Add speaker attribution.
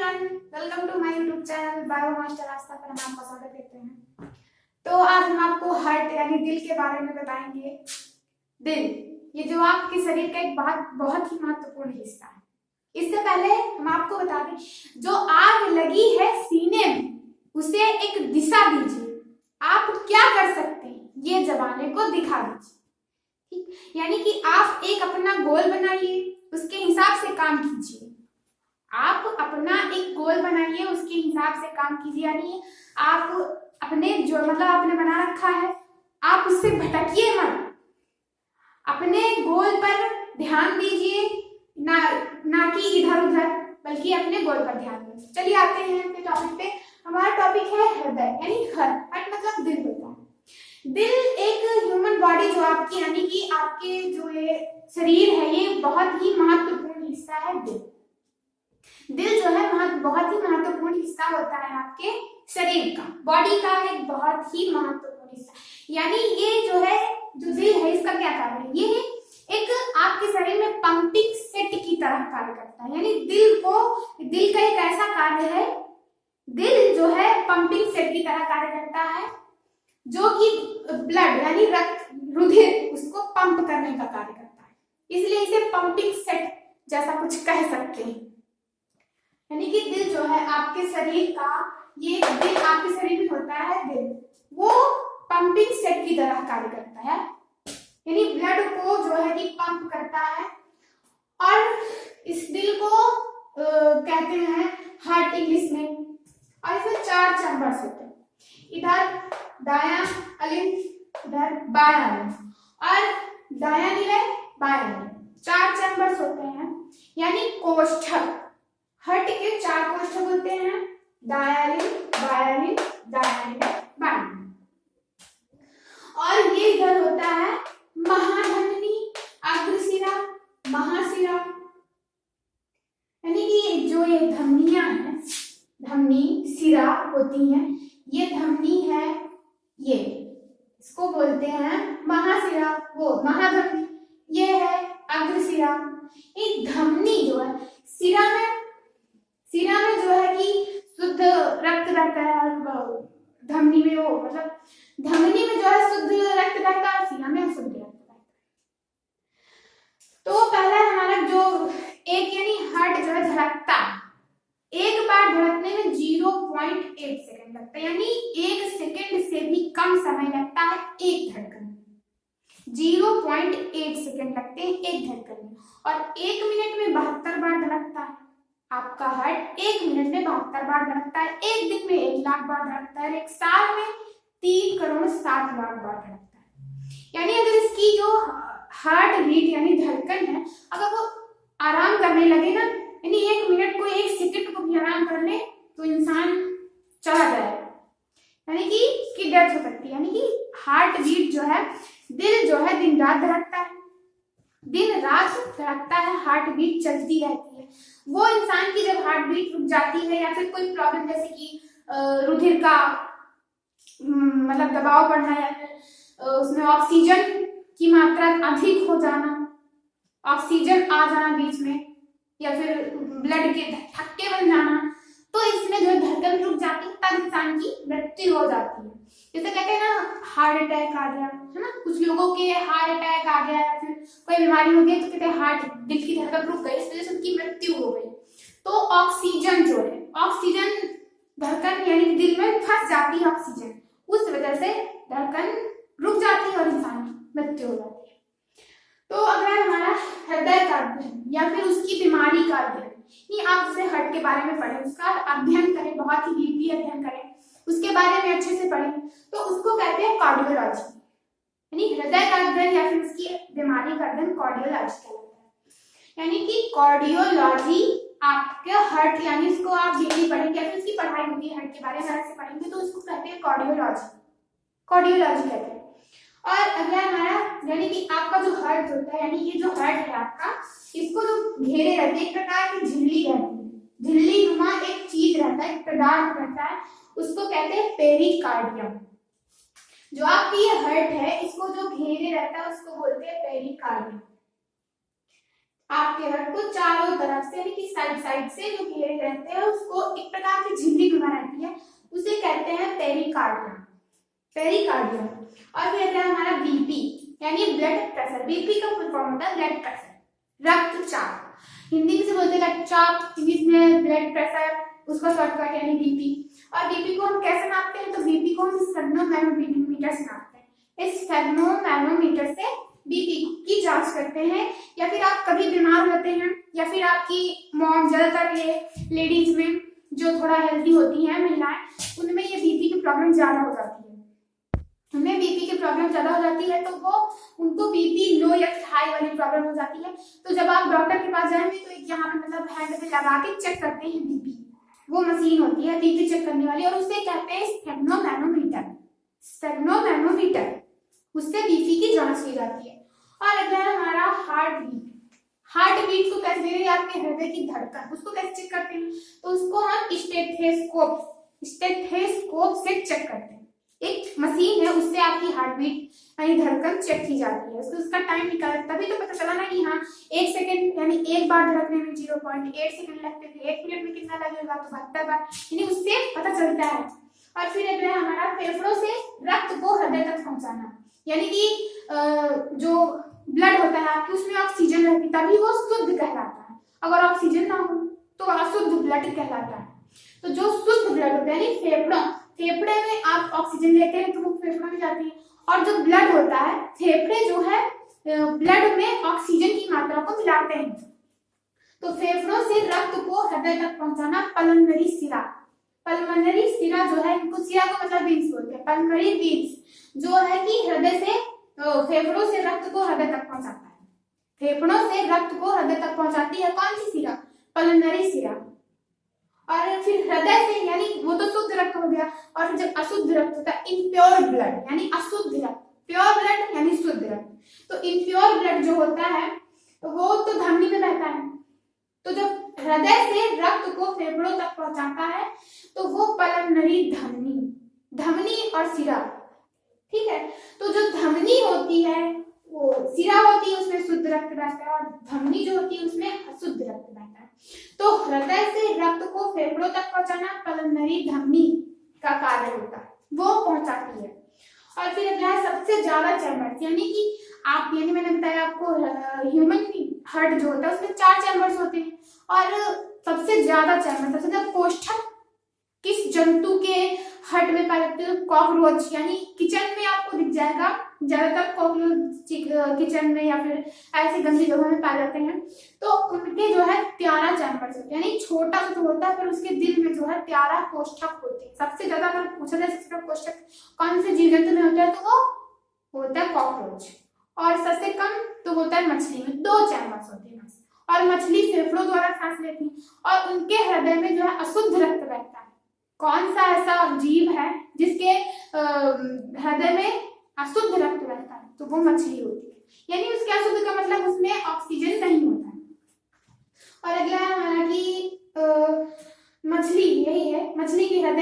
Speaker 1: Everyone, welcome to my YouTube channel bio master Aastha पर हम आपका स्वागत करते हैं। तो आज हम आपको हार्ट यानी दिल के बारे में बताएंगे। दिल ये जो आपके शरीर का एक बहुत ही महत्वपूर्ण हिस्सा है। इससे पहले हम आपको बता दें, जो आग लगी है सीने में उसे एक दिशा दीजिए। आप क्या कर सकते हैं ये जमाने को दिखा दीजिए। यानी कि आप एक अपना गोल बनाइए, उसके हिसाब से काम कीजिए। आप अपना एक गोल बनाइए, उसके हिसाब से काम कीजिए। यानी आप अपने जो आपने बना रखा है, आप उससे भटकिए मत। अपने गोल पर ध्यान दीजिए, ना कि इधर उधर, बल्कि अपने गोल पर ध्यान दीजिए। चलिए आते हैं अपने टॉपिक पे। हमारा टॉपिक है हृदय, यानी हार्ट मतलब दिल होता है। दिल एक ह्यूमन बॉडी जो आपकी यानी कि आपके जो ये शरीर है, ये बहुत ही महत्वपूर्ण हिस्सा है। दिल जो है बहुत ही महत्वपूर्ण हिस्सा होता है आपके शरीर का, बॉडी का एक बहुत ही महत्वपूर्ण हिस्सा। यानी ये जो है, जो दिल है, इसका क्या कार्य है? ये एक आपके शरीर में पंपिंग सेट की तरह कार्य करता है। यानी दिल का एक ऐसा कार्य है, दिल जो है पंपिंग सेट की तरह कार्य करता है, जो कि ब्लड यानी रक्त, रुधिर, उसको पंप करने का कार्य करता है। इसलिए इसे पंपिंग सेट जैसा कुछ कह सकते हैं। यानी कि दिल जो है आपके शरीर का, ये दिल आपके शरीर में होता है, दिल वो पंपिंग सेट की तरह कार्य करता है। यानी ब्लड को जो है कि पंप करता है। और इस दिल को कहते हैं हार्ट इंग्लिश में। और इसमें 4 चैम्बर्स होते हैं, इधर दायां अलिंद, इधर बायां अलिंद, और दायां निलय, बायां निलय, 4 चैम्बर्स होते हैं। यानी कोष्ठक, हार्ट के 4 कोष्ठक होते हैं, दायां बायां बायां। और ये इधर होता है महाधमनी, अग्रशिरा, महाशिरा। यानी कि जो ये धमनियां हैं, धमनी शिरा होती हैं, ये धमनी है, ये इसको बोलते हैं महाशिरा, वो महाधमनी, ये है अग्रशिरा। ये धमनी जो है, शिरा में जो है कि शुद्ध रक्त रहता है, और धमनी में वो धमनी में जो है शुद्ध रक्त रहता है, शिरा में शुद्ध रक्त रहता है। तो पहला हमारा जो एक यानी हार्ट जो है धड़कता है, एक बार धड़कने में 0.8 सेकंड लगता है। यानी 1 सेकंड से भी कम समय लगता है एक धड़कन में। 0.8 सेकंड लगते हैं एक धड़कन में। और 1 मिनट में 72 बार धड़कता है आपका हार्ट। 1 मिनट में 72 बार धड़कता है। एक दिन में 1 लाख बार धड़कता है। एक साल में 3,07,00,000 बार धड़कता है। यानी अगर इसकी जो हार्ट बीट यानी धड़कन है, अगर वो आराम करने लगे ना, यानी 1 मिनट को 1 सेकंड को भी आराम कर ले, तो इंसान चला जाएगा, यानी कि इसकी डेथ हो सकती है। यानी कि हार्ट बीट जो है, दिल जो है दिन रात धड़कता है, दिन रात धड़कता है, हार्ट बीट चलती रहती है। वो इंसान की जब हार्ट बीट रुक जाती है, या फिर कोई प्रॉब्लम जैसे कि रुधिर का दबाव बढ़ना, या फिर उसमें ऑक्सीजन की मात्रा अधिक हो जाना, ऑक्सीजन आ जाना बीच में, या फिर ब्लड के थक्के बन जाना, तो इसमें जो धड़कन रुक जाती है, तब इंसान की मृत्यु हो जाती है। जैसे कहते हैं ना, हार्ट अटैक आ गया है ना, कुछ लोगों के हार्ट अटैक आ गया, या फिर कोई बीमारी हो गई, तो कहते हैं हार्ट, दिल की धड़कन रुक गई, इस वजह से उनकी मृत्यु हो गई। तो ऑक्सीजन जो है, ऑक्सीजन धड़कन यानी दिल में फंस जाती है ऑक्सीजन, उस वजह से धड़कन रुक जाती है और इंसान की मृत्यु हो जाती है। तो अगर हमारा हृदय का अध्ययन या फिर उसकी बीमारी का अध्ययन, नहीं आप उसे हार्ट के बारे में पढ़ें, उसका अध्ययन करें, बहुत ही डीपली अध्ययन करें, उसके बारे में अच्छे से पढ़ें, तो उसको कहते हैं कार्डियोलॉजी। यानी हृदय का अध्ययन या फिर उसकी बीमारी का अध्ययन कार्डियोलॉजी कहलाता है। यानी कि कार्डियोलॉजी आपके हार्ट, यानी इसको आप डेली पढ़ेंगे, या फिर उसकी पढ़ाई होगी हार्ट के बारे में अलग से पढ़ेंगे, तो उसको कहते हैं कार्डियोलॉजी, कार्डियोलॉजी कहते हैं। और अगला हमारा, यानी कि आपका जो हार्ट होता है, यानी ये जो हार्ट है आपका, इसको जो घेरे रहते हैं, एक प्रकार की झिल्ली रहती है, झिल्ली नुमा एक चीज रहता है, एक पदार्थ रहता है, उसको कहते हैं पेरिकार्डियम। जो आपकी ये हार्ट है, इसको जो घेरे रहता है, उसको बोलते हैं पेरिकार्डियम। आपके हार्ट को चारों तरफ से, यानी कि साइड से जो घेरे रहते हैं उसको एक प्रकार की झिल्ली बना रहती है, उसे कहते हैं पेरिकार्डियम। पेरिकार्डियम। और फिर अगला हमारा बीपी यानी ब्लड प्रेशर। बीपी का फुल फॉर्म होता है ब्लड प्रेशर, रक्तचाप। हिंदी में से बोलते हैं रक्तचाप, इंग्लिश में ब्लड प्रेशर, उसका शॉर्टकट यानी बीपी। और बीपी को हम कैसे नापते हैं, तो बीपी को हम स्फेग्नोमैनोमीटर से नापते हैं। इस स्फेग्नोमैनोमीटर से बीपी की जांच करते हैं, या फिर आप कभी बीमार होते हैं या फिर आपकी मॉम, ज्यादातर ये लेडीज में जो थोड़ा हेल्दी होती हैं महिलाएं, उनमें ये बीपी की प्रॉब्लम ज्यादा हो जाती है। उनमें बीपी की प्रॉब्लम ज्यादा हो जाती है तो वो उनको बीपी लो या हाई वाली प्रॉब्लम हो जाती है। तो जब आप डॉक्टर के पास जाएंगे तो एक यहाँ पे मतलब हैंड पे लगा के चेक करते हैं बीपी, वो मशीन होती है बीपी चेक करने वाली, और उसे कहते हैं स्फेग्नोमैनोमीटर। स्फेग्नोमैनोमीटर, उससे बीपी की जांच की जाती है। और अगला है हमारा हार्ट बीट। हार्ट बीट को कैसे देते हैं, आपके हृदय की धड़कन, उसको कैसे चेक करते हैं, तो उसको हम स्टेथोस्कोप से चेक करते हैं। एक मशीन है, उससे आपकी हार्ट बीट यानी धड़कन चेक की जाती है, उसका टाइम निकाला, तभी तो पता चला ना कि हाँ 1 सेकंड यानी एक बार धड़कने में 0.8 सेकंड लगते थे, 1 मिनट में कितना लगेगा तो 72 बार, यानी उससे पता चलता है। और फिर अगला है हमारा फेफड़ों से रक्त को हृदय तक पहुंचाना, यानी कि जो ब्लड होता है आपकी उसमें ऑक्सीजन रहती, तभी वो शुद्ध कहलाता है। अगर ऑक्सीजन ना हो तो अशुद्ध ब्लड कहलाता है। तो जो शुद्ध ब्लड होता है यानी फेफड़े में आप ऑक्सीजन लेते हैं तो वो फेफड़ों में जाती है, और जो ब्लड होता है, फेफड़े जो है ब्लड में ऑक्सीजन की मात्रा को मिलाते हैं। तो फेफड़ों से रक्त को हृदय तक पहुंचाना पल्मोनरी सिरा। पल्मोनरी सिरा जो है, इनको सिरा को मतलब वेन्स बोलते हैं, पल्मोनरी वेन्स जो है कि हृदय से फेफड़ों से रक्त को हृदय तक पहुंचाता है। फेफड़ों से रक्त को हृदय तक पहुंचाती है कौन सी सिरा, पल्मोनरी सिरा। और फिर हृदय से यानी वो तो शुद्ध रक्त हो गया, और जब अशुद्ध रक्त होता है इम्प्योर ब्लड यानी अशुद्ध रक्त, प्योर ब्लड यानी शुद्ध रक्त। तो इम्प्योर ब्लड जो होता है वो तो धमनी में रहता है, तो जब हृदय से रक्त को फेफड़ों तक पहुंचाता है तो वो पल्मोनरी धमनी और सिरा, ठीक है। तो जो धमनी होती है वो सिरा होती है, उसमें शुद्ध रक्त बहता है, और धमनी जो होती है उसमें अशुद्ध रक्त बहता है। तो हृदय से रक्त को फेफड़ों तक पहुंचाना पल्मोनरी धमनी का कार्य होता है, वो पहुंचाती है। और फिर अगला है सबसे ज्यादा चैम्बर्स, यानी कि आप यानी मैंने बताया आपको ह्यूमन हार्ट जो होता है उसमें 4 चैम्बर्स होते हैं, और सबसे ज्यादा चैम्बर, सबसे ज्यादा कोष्ठक किस जंतु के हार्ट में पाए जाते हैं, कॉकरोच, यानी किचन में आपको दिख जाएगा, ज्यादातर कॉकरोच किचन में या फिर ऐसी गंदी जगह में पाए जाते हैं। तो उनके जो है 13 चैम्बर्स होते हैं, यानी छोटा सा तो होता है पर उसके दिल में जो है 13 कोष्ठक होते हैं। सबसे ज्यादा अगर पूछा जाए सबसे ज्यादा कोष्ठक कौन से जीव जंतु में होता है तो वो होता है कॉकरोच, और सबसे कम तो होता है मछली में, 2 चैम्बर्स होते हैं बस। और मछली फेफड़ों द्वारा सांस लेती है, और उनके हृदय में जो है अशुद्ध रक्त बहता है। कौन सा ऐसा जीव है जिसके हृदय में अशुद्ध रक्त बहता है, तो वो मछली होती है, यानी उसके अशुद्ध का मतलब उसमें ऑक्सीजन नहीं होता है। और अगला है हमारा कि मछली, यही है मछली के हृदय